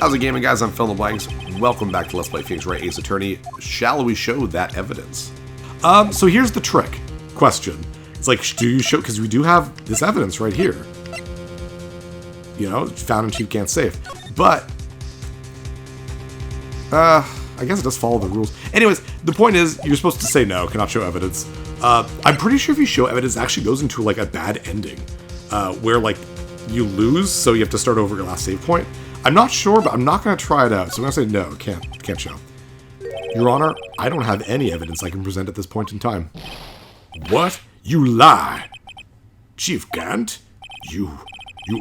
How's it gaming, guys? I'm PhilInTheBlanks. Welcome back to Let's Play Phoenix Wright Ace Attorney. Shall we show that evidence? So here's the trick. Question. It's like, do you show... Because we do have this evidence right here. You know, found in Chief Gant's safe. But... I guess it does follow the rules. Anyways, the point is, you're supposed to say no, cannot show evidence. I'm pretty sure if you show evidence, it actually goes into, like, a bad ending. Where, like, you lose, so you have to start over your last save point. I'm not sure, but I'm not going to try it out, so I'm going to say no, can't show. Your Honor, I don't have any evidence I can present at this point in time. What? You lie! Chief Gant? You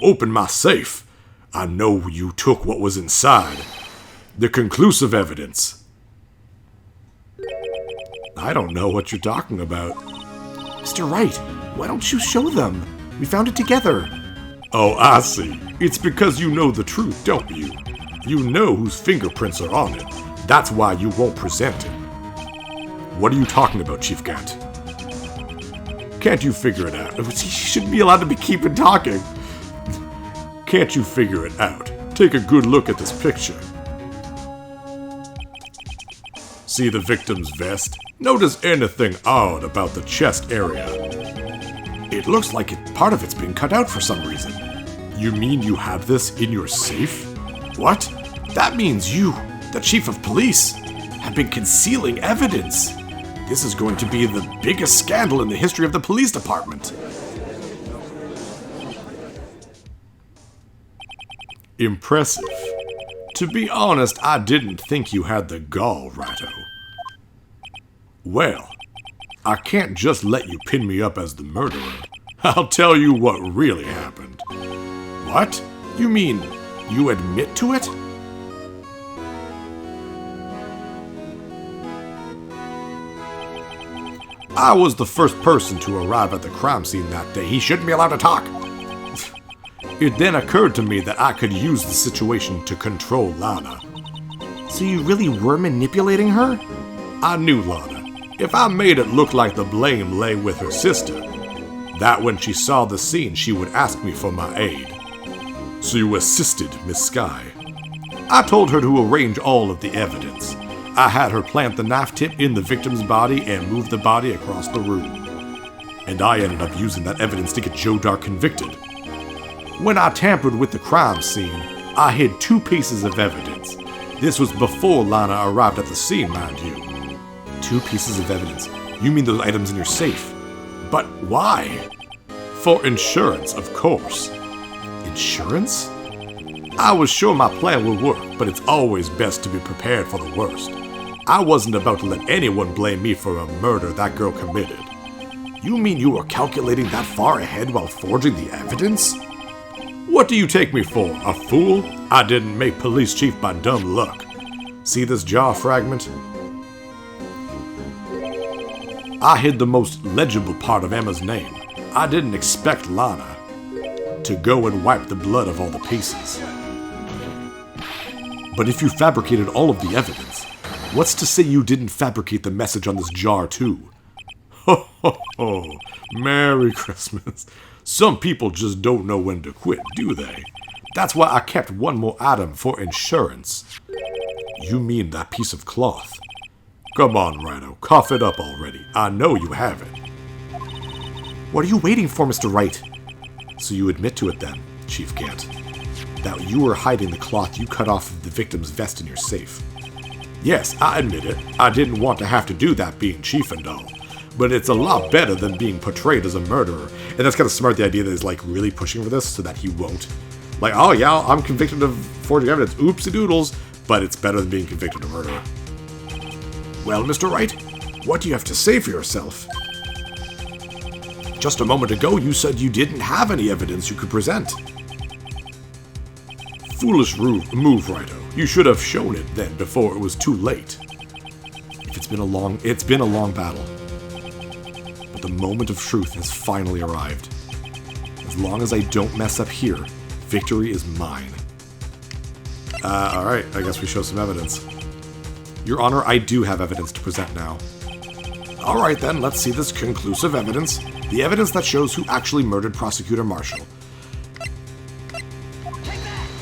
opened my safe. I know you took what was inside. The conclusive evidence. I don't know what you're talking about. Mr. Wright, why don't you show them? We found it together. Oh, I see. It's because you know the truth, don't you? You know whose fingerprints are on it. That's why you won't present it. What are you talking about, Chief Gant? Can't you figure it out? He shouldn't be allowed to be keeping talking. Can't you figure it out? Take a good look at this picture. See the victim's vest? Notice anything odd about the chest area? It looks like part of it's been cut out for some reason. You mean you have this in your safe? What? That means you, the Chief of Police, have been concealing evidence. This is going to be the biggest scandal in the history of the police department. Impressive. To be honest, I didn't think you had the gall, Ratto. Well, I can't just let you pin me up as the murderer. I'll tell you what really happened. What? You mean you admit to it? I was the first person to arrive at the crime scene that day. He shouldn't be allowed to talk. It then occurred to me that I could use the situation to control Lana. So you really were manipulating her? I knew Lana. If I made it look like the blame lay with her sister, that when she saw the scene, she would ask me for my aid. So you assisted Miss Skye. I told her to arrange all of the evidence. I had her plant the knife tip in the victim's body and move the body across the room. And I ended up using that evidence to get Joe Dark convicted. When I tampered with the crime scene, I hid 2 pieces of evidence. This was before Lana arrived at the scene, mind you. 2 pieces of evidence. You mean those items in your safe? But why? For insurance, of course. Insurance? I was sure my plan would work, but it's always best to be prepared for the worst. I wasn't about to let anyone blame me for a murder that girl committed. You mean you were calculating that far ahead while forging the evidence? What do you take me for, a fool? I didn't make police chief by dumb luck. See this jaw fragment? I hid the most legible part of Emma's name. I didn't expect Lana to go and wipe the blood of all the pieces. But if you fabricated all of the evidence, what's to say you didn't fabricate the message on this jar too? Ho ho ho! Merry Christmas. Some people just don't know when to quit, do they? That's why I kept one more item for insurance. You mean that piece of cloth? Come on, Rhino, cough it up already. I know you have it. What are you waiting for, Mr. Wright? So you admit to it then, Chief Gant, that you were hiding the cloth you cut off of the victim's vest in your safe. Yes, I admit it. I didn't want to have to do that being chief and all. But it's a lot better than being portrayed as a murderer. And that's kind of smart, the idea that he's like really pushing for this so that he won't. Like, oh yeah, I'm convicted of forging evidence. Oopsie doodles. But it's better than being convicted of murder. Well, Mr. Wright, what do you have to say for yourself? Just a moment ago, you said you didn't have any evidence you could present. Foolish move, Righto. You should have shown it then before it was too late. It's been a long battle. But the moment of truth has finally arrived. As long as I don't mess up here, victory is mine. Alright, I guess we show some evidence. Your Honor, I do have evidence to present now. Alright then, let's see this conclusive evidence. The evidence that shows who actually murdered Prosecutor Marshall.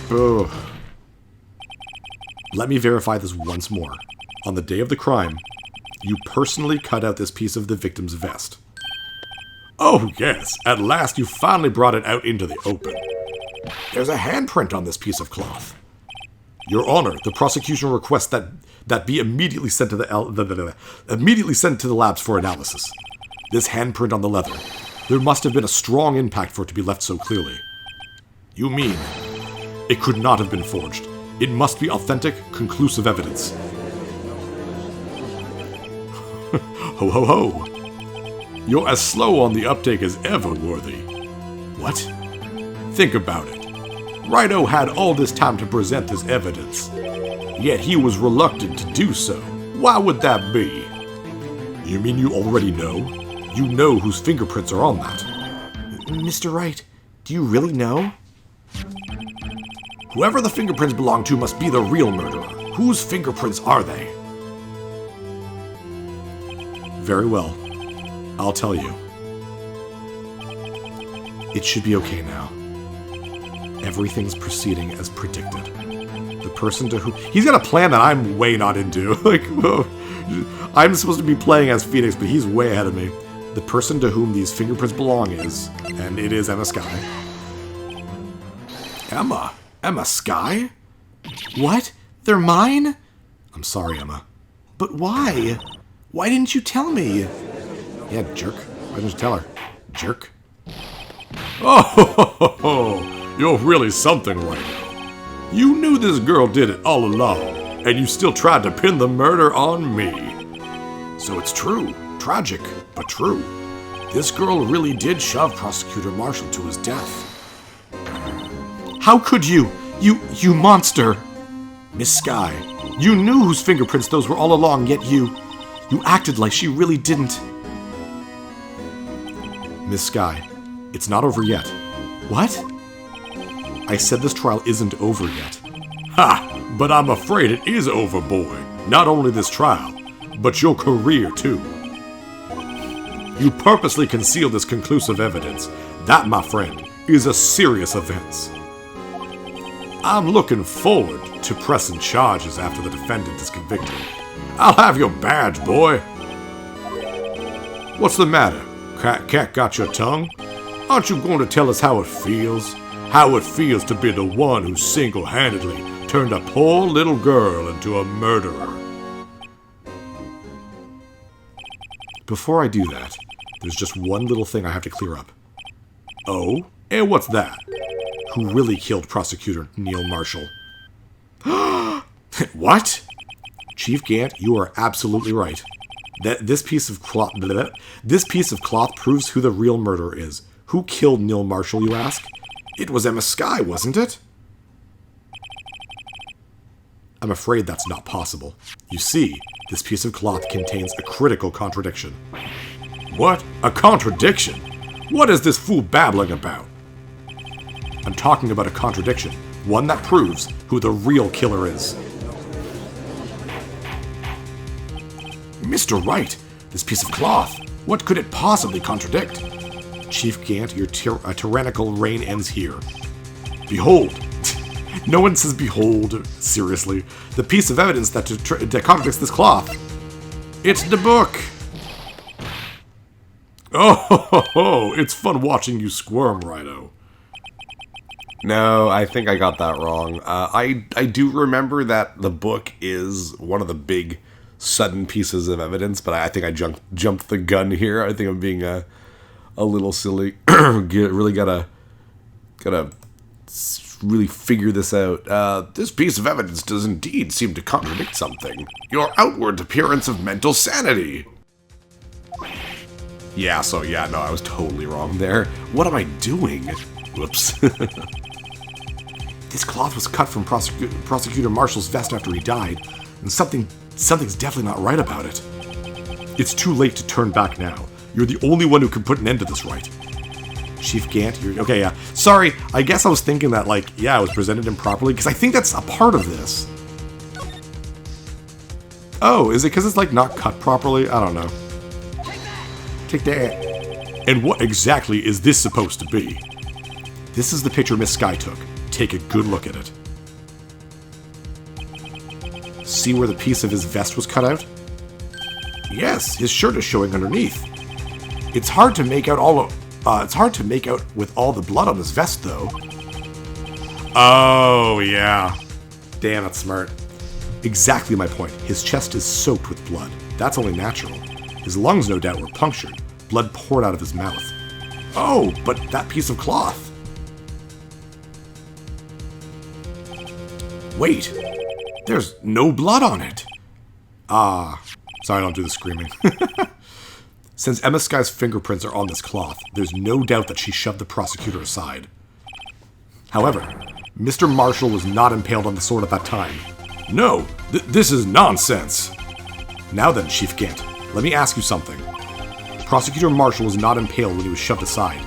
Oh. Let me verify this once more. On the day of the crime, you personally cut out this piece of the victim's vest. Oh yes, at last you finally brought it out into the open. There's a handprint on this piece of cloth. Your Honor, the prosecution requests that be immediately sent to the labs for analysis. This handprint on the leather. There must have been a strong impact for it to be left so clearly. You mean it could not have been forged? It must be authentic, conclusive evidence. Ho ho ho! You're as slow on the uptake as ever, Worthy. What? Think about it. Wright had all this time to present this evidence, yet he was reluctant to do so. Why would that be? You mean you already know? You know whose fingerprints are on that. Mr. Wright, do you really know? Whoever the fingerprints belong to must be the real murderer. Whose fingerprints are they? Very well. I'll tell you. It should be okay now. Everything's proceeding as predicted. The person to whom... He's got a plan that I'm way not into. Like, I'm supposed to be playing as Phoenix, but he's way ahead of me. The person to whom these fingerprints belong is... And it is Emma Skye. Emma? Emma Skye? What? They're mine? I'm sorry, Emma. But why? Why didn't you tell me? Yeah, jerk. Why didn't you tell her? Jerk. Oh, you're really something right now. You knew this girl did it all along, and you still tried to pin the murder on me. So it's true. Tragic, but true. This girl really did shove Prosecutor Marshall to his death. How could you? You monster! Miss Skye, you knew whose fingerprints those were all along, yet you acted like she really didn't. Miss Skye, it's not over yet. What? I said this trial isn't over yet. Ha! But I'm afraid it is over, boy. Not only this trial, but your career, too. You purposely concealed this conclusive evidence. That, my friend, is a serious offense. I'm looking forward to pressing charges after the defendant is convicted. I'll have your badge, boy. What's the matter? Cat got your tongue? Aren't you going to tell us how it feels? How it feels to be the one who single-handedly turned a poor little girl into a murderer? Before I do that, there's just one little thing I have to clear up. Oh? And what's that? Who really killed Prosecutor Neil Marshall? What? Chief Gant, you are absolutely right. This piece of cloth proves who the real murderer is. Who killed Neil Marshall, you ask? It was Emma Skye, wasn't it? I'm afraid that's not possible. You see, this piece of cloth contains a critical contradiction. What? A contradiction? What is this fool babbling about? I'm talking about a contradiction. One that proves who the real killer is. Mr. Wright, this piece of cloth, what could it possibly contradict? Chief Gant, your tyrannical reign ends here. Behold. No one says behold, seriously. The piece of evidence that contradicts this cloth. It's the book. Oh, it's fun watching you squirm, Rhino. No, I think I got that wrong. I do remember that the book is one of the big sudden pieces of evidence, but I think I jumped the gun here. I think I'm being a little silly. Really gotta really figure this out. This piece of evidence does indeed seem to contradict something. Your outward appearance of mental sanity. Yeah, no, I was totally wrong there. What am I doing? Whoops. This cloth was cut from Prosecutor Marshall's vest after he died, and something's definitely not right about it. It's too late to turn back now. You're the only one who can put an end to this, Wright. Chief Gant, you're... Okay, yeah. Sorry, I guess I was thinking that, like, yeah, it was presented improperly, because I think that's a part of this. Oh, is it because it's, like, not cut properly? I don't know. Take that. And what exactly is this supposed to be? This is the picture Miss Skye took. Take a good look at it. See where the piece of his vest was cut out? Yes, his shirt is showing underneath. It's hard to make out with all the blood on his vest, though. Oh, yeah. Damn, that's smart. Exactly my point. His chest is soaked with blood. That's only natural. His lungs, no doubt, were punctured. Blood poured out of his mouth. Oh, but that piece of cloth. Wait, there's no blood on it. Ah, sorry I don't do the screaming. Since Emma Sky's fingerprints are on this cloth, there's no doubt that she shoved the prosecutor aside. However, Mr. Marshall was not impaled on the sword at that time. No, this is nonsense. Now then, Chief Gant, let me ask you something. Prosecutor Marshall was not impaled when he was shoved aside.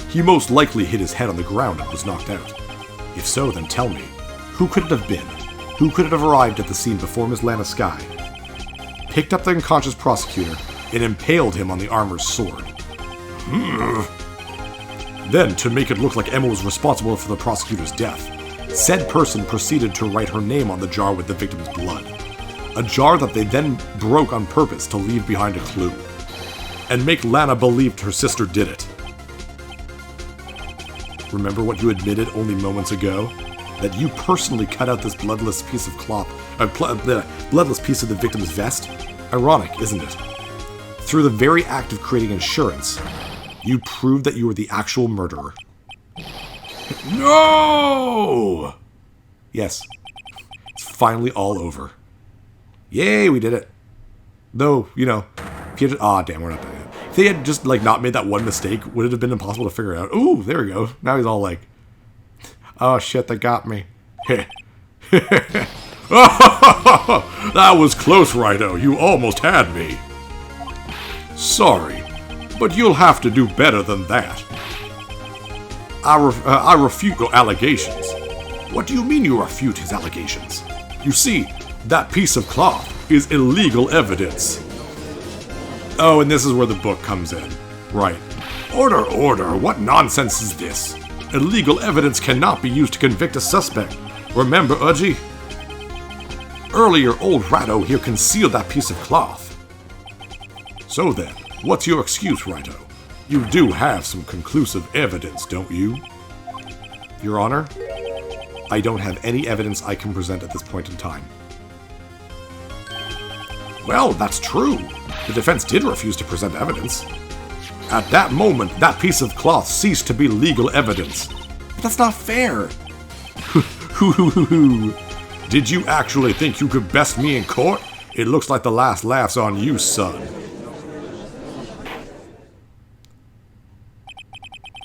He most likely hit his head on the ground and was knocked out. If so, then tell me, who could it have been? Who could it have arrived at the scene before Miss Lana Sky, picked up the unconscious prosecutor, and impaled him on the armor's sword? Then, to make it look like Emma was responsible for the prosecutor's death, said person proceeded to write her name on the jar with the victim's blood. A jar that they then broke on purpose to leave behind a clue, and make Lana believe her sister did it. Remember what you admitted only moments ago? That you personally cut out this bloodless piece of cloth, bloodless piece of the victim's vest? Ironic, isn't it? Through the very act of creating insurance, you proved that you were the actual murderer. No! Yes, it's finally all over. Yay, we did it. Though, you know, if you had, damn, we're not done yet. If they had just, not made that one mistake, would it have been impossible to figure it out? Ooh, there we go. Now he's all like, oh shit, they got me. That was close, Righto. You almost had me. Sorry, but you'll have to do better than that. I refute your allegations. What do you mean you refute his allegations? You see, that piece of cloth is illegal evidence. Oh, and this is where the book comes in. Right. Order, order, what nonsense is this? Illegal evidence cannot be used to convict a suspect. Remember, Udgy? Earlier, old Ratto here concealed that piece of cloth. So then, what's your excuse, Righto? You do have some conclusive evidence, don't you? Your Honor, I don't have any evidence I can present at this point in time. Well, that's true. The defense did refuse to present evidence. At that moment, that piece of cloth ceased to be legal evidence. But that's not fair. Did you actually think you could best me in court? It looks like the last laugh's on you, son.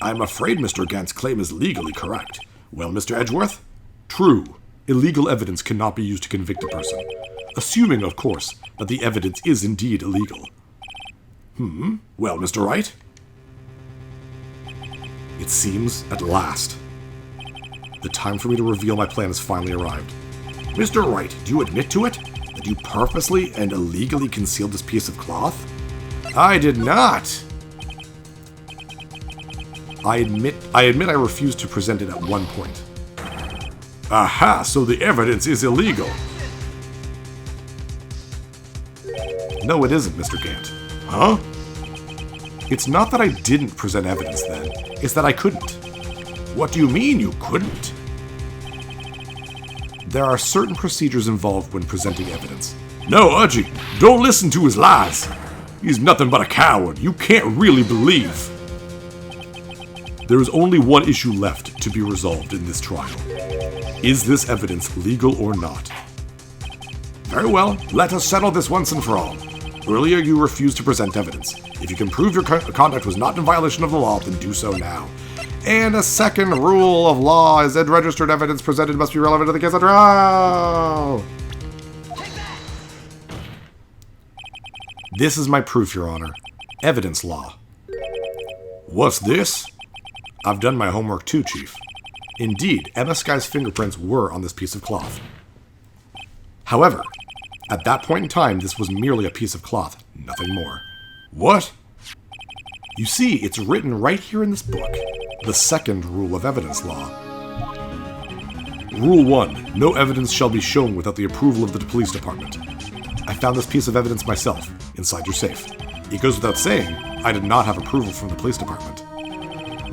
I'm afraid Mr. Gant's claim is legally correct. Well, Mr. Edgeworth? True. Illegal evidence cannot be used to convict a person. Assuming, of course, that the evidence is indeed illegal. Well, Mr. Wright? It seems, at last, the time for me to reveal my plan has finally arrived. Mr. Wright, do you admit to it? That you purposely and illegally concealed this piece of cloth? I did not! I admit I refused to present it at one point. Aha, so the evidence is illegal. No, it isn't, Mr. Gant. Huh? It's not that I didn't present evidence then. It's that I couldn't. What do you mean you couldn't? There are certain procedures involved when presenting evidence. No, Udgy, don't listen to his lies. He's nothing but a coward. You can't really believe. There is only one issue left to be resolved in this trial. Is this evidence legal or not? Very well, let us settle this once and for all. Earlier, you refused to present evidence. If you can prove your conduct was not in violation of the law, then do so now. And a second rule of law is that registered evidence presented must be relevant to the case at trial. This is my proof, Your Honor. Evidence law. What's this? I've done my homework too, Chief. Indeed, Emma Sky's fingerprints were on this piece of cloth. However, at that point in time, this was merely a piece of cloth, nothing more. What? You see, it's written right here in this book, the second rule of evidence law. Rule 1. No evidence shall be shown without the approval of the police department. I found this piece of evidence myself, inside your safe. It goes without saying, I did not have approval from the police department.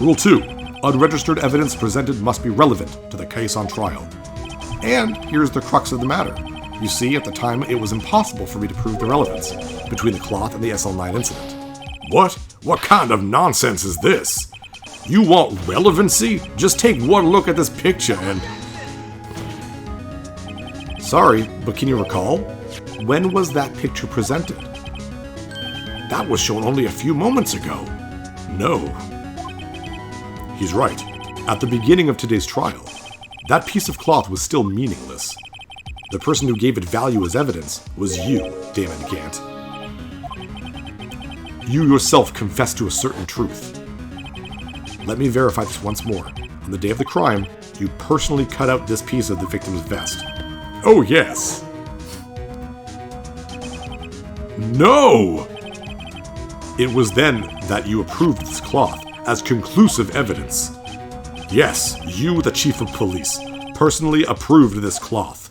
Rule 2. Unregistered evidence presented must be relevant to the case on trial. And here's the crux of the matter. You see, at the time, it was impossible for me to prove the relevance between the cloth and the SL9 incident. What? What kind of nonsense is this? You want relevancy? Just take one look at this picture and... Sorry, but can you recall? When was that picture presented? That was shown only a few moments ago. No. He's right. At the beginning of today's trial, that piece of cloth was still meaningless. The person who gave it value as evidence was you, Damon Gant. You yourself confessed to a certain truth. Let me verify this once more. On the day of the crime, you personally cut out this piece of the victim's vest. Oh, yes. No! It was then that you approved this cloth as conclusive evidence. Yes, you, the chief of police, personally approved this cloth.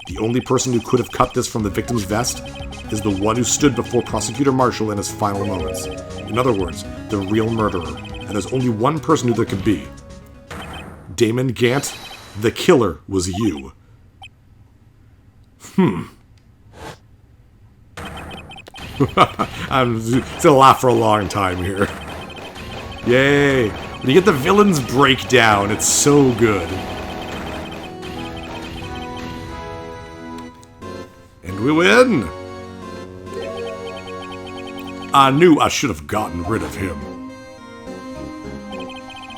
The only person who could have cut this from the victim's vest is the one who stood before Prosecutor Marshall in his final moments. In other words, the real murderer. And there's only one person who there could be. Damon Gant, the killer was you. I'm still laugh for a long time here. Yay! When you get the villain's breakdown, it's so good. And we win! I knew I should have gotten rid of him.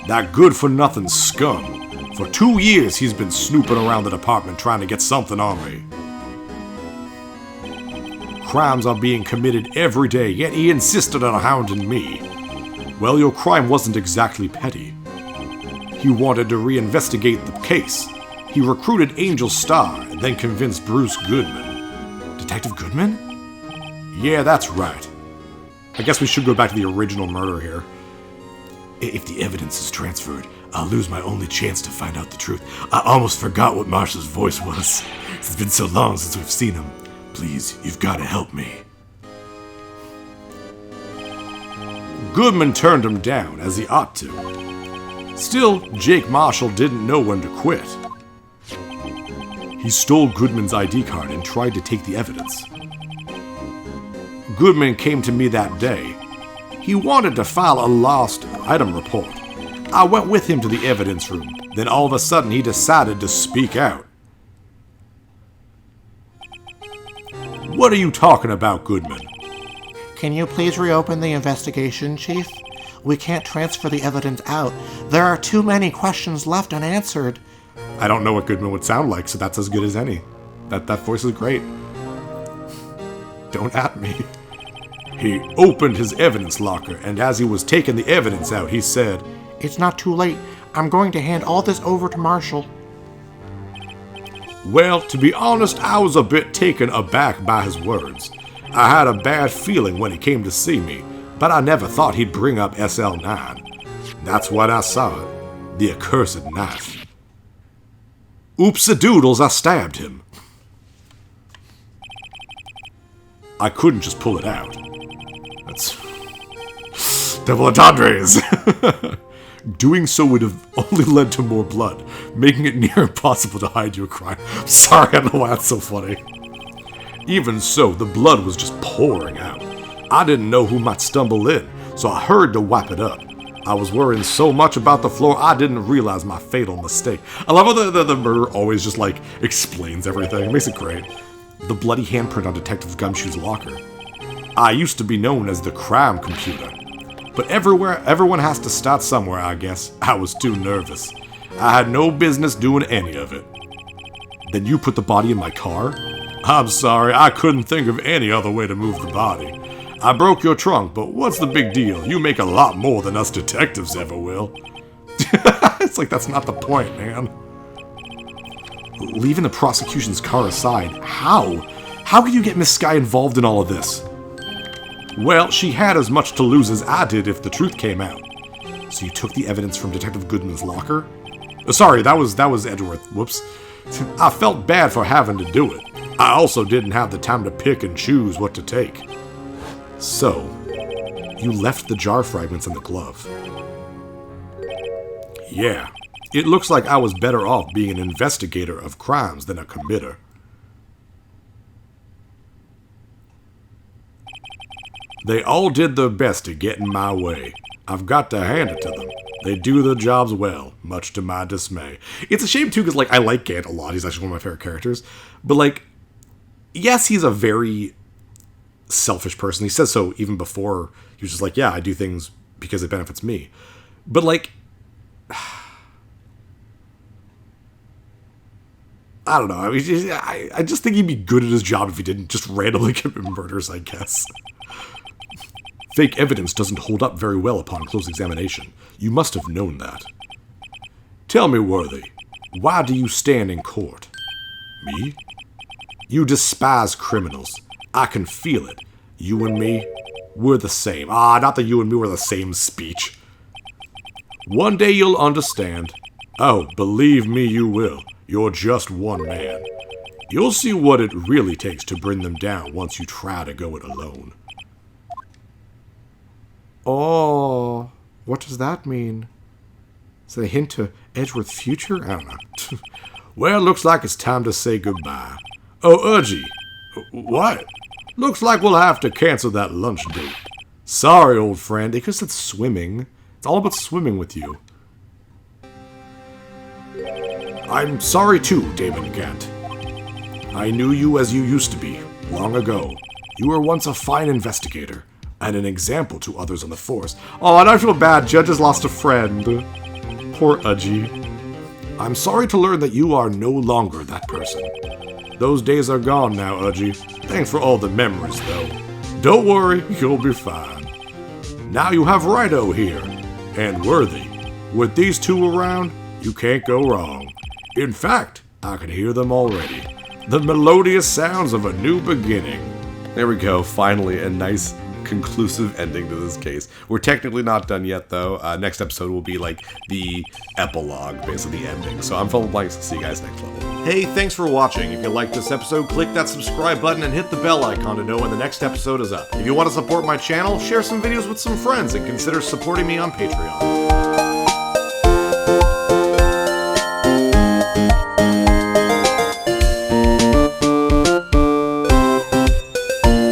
That good-for-nothing scum. For 2 years he's been snooping around the department trying to get something on me. Crimes are being committed every day, yet he insisted on hounding me. Well, your crime wasn't exactly petty. He wanted to reinvestigate the case. He recruited Angel Starr and then convinced Bruce Goodman. Detective Goodman? Yeah, that's right. I guess we should go back to the original murder here. If the evidence is transferred, I'll lose my only chance to find out the truth. I almost forgot what Marshall's voice was. It's been so long since we've seen him. Please, you've got to help me. Goodman turned him down, as he ought to. Still, Jake Marshall didn't know when to quit. He stole Goodman's ID card and tried to take the evidence. Goodman came to me that day. He wanted to file a lost item report. I went with him to the evidence room. Then all of a sudden he decided to speak out. What are you talking about, Goodman? Can you please reopen the investigation, Chief? We can't transfer the evidence out. There are too many questions left unanswered. I don't know what Goodman would sound like, so that's as good as any. That voice is great. Don't at me. He opened his evidence locker, and as he was taking the evidence out, he said, It's not too late. I'm going to hand all this over to Marshall. Well, to be honest, I was a bit taken aback by his words. I had a bad feeling when he came to see me, but I never thought he'd bring up SL9. That's when I saw it. The accursed knife. Oops-a-doodles, I stabbed him. I couldn't just pull it out. That's... double entendres! Doing so would have only led to more blood, making it near impossible to hide your crime. Sorry, I don't know why that's so funny. Even so, the blood was just pouring out. I didn't know who might stumble in, so I hurried to wipe it up. I was worrying so much about the floor, I didn't realize my fatal mistake. I love how the murderer always just, like, explains everything. It makes it great. The bloody handprint on Detective Gumshoe's locker. I used to be known as the crime computer. But everyone has to start somewhere, I guess. I was too nervous. I had no business doing any of it. Then you put the body in my car? I'm sorry, I couldn't think of any other way to move the body. I broke your trunk, but what's the big deal? You make a lot more than us detectives ever will. It's like, that's not the point, man. Leaving the prosecution's car aside, how? How could you get Miss Skye involved in all of this? Well, she had as much to lose as I did if the truth came out. So you took the evidence from Detective Goodman's locker? Sorry, that was Edgeworth. Whoops. I felt bad for having to do it. I also didn't have the time to pick and choose what to take. So, you left the jar fragments in the glove. Yeah, it looks like I was better off being an investigator of crimes than a committer. They all did their best to get in my way. I've got to hand it to them. They do their jobs well, much to my dismay. It's a shame, too, because, like, I like Gant a lot. He's actually one of my favorite characters. But, like, yes, he's a very selfish person. He says so even before he was just like, yeah, I do things because it benefits me. But, like, I don't know. I mean, I just think he'd be good at his job if he didn't just randomly commit murders, I guess. Fake evidence doesn't hold up very well upon close examination. You must have known that. Tell me, Worthy, why do you stand in court? Me? You despise criminals. I can feel it. You and me, we're the same. Not that you and me were the same speech. One day you'll understand. Oh, believe me, you will. You're just one man. You'll see what it really takes to bring them down once you try to go it alone. Oh, what does that mean? Is it a hint to Edgeworth's future? I don't know. Well, looks like it's time to say goodbye. Oh, Urgy. What? Looks like we'll have to cancel that lunch date. Sorry, old friend. They could have said swimming. It's all about swimming with you. I'm sorry too, Damon Gant. I knew you as you used to be, long ago. You were once a fine investigator, and an example to others on the force. Oh, and I feel bad. Judge has lost a friend. Poor Udgy. I'm sorry to learn that you are no longer that person. Those days are gone now, Udgy. Thanks for all the memories, though. Don't worry, you'll be fine. Now you have Wright here, and Worthy. With these two around, you can't go wrong. In fact, I can hear them already. The melodious sounds of a new beginning. There we go, finally a nice conclusive ending to this case. We're technically not done yet, though. Next episode will be like the epilogue, basically the ending. So I'm PhilInTheBlanks. See you guys next level. Hey, thanks for watching. If you liked this episode, click that subscribe button and hit the bell icon to know when the next episode is up. If you want to support my channel, share some videos with some friends and consider supporting me on Patreon.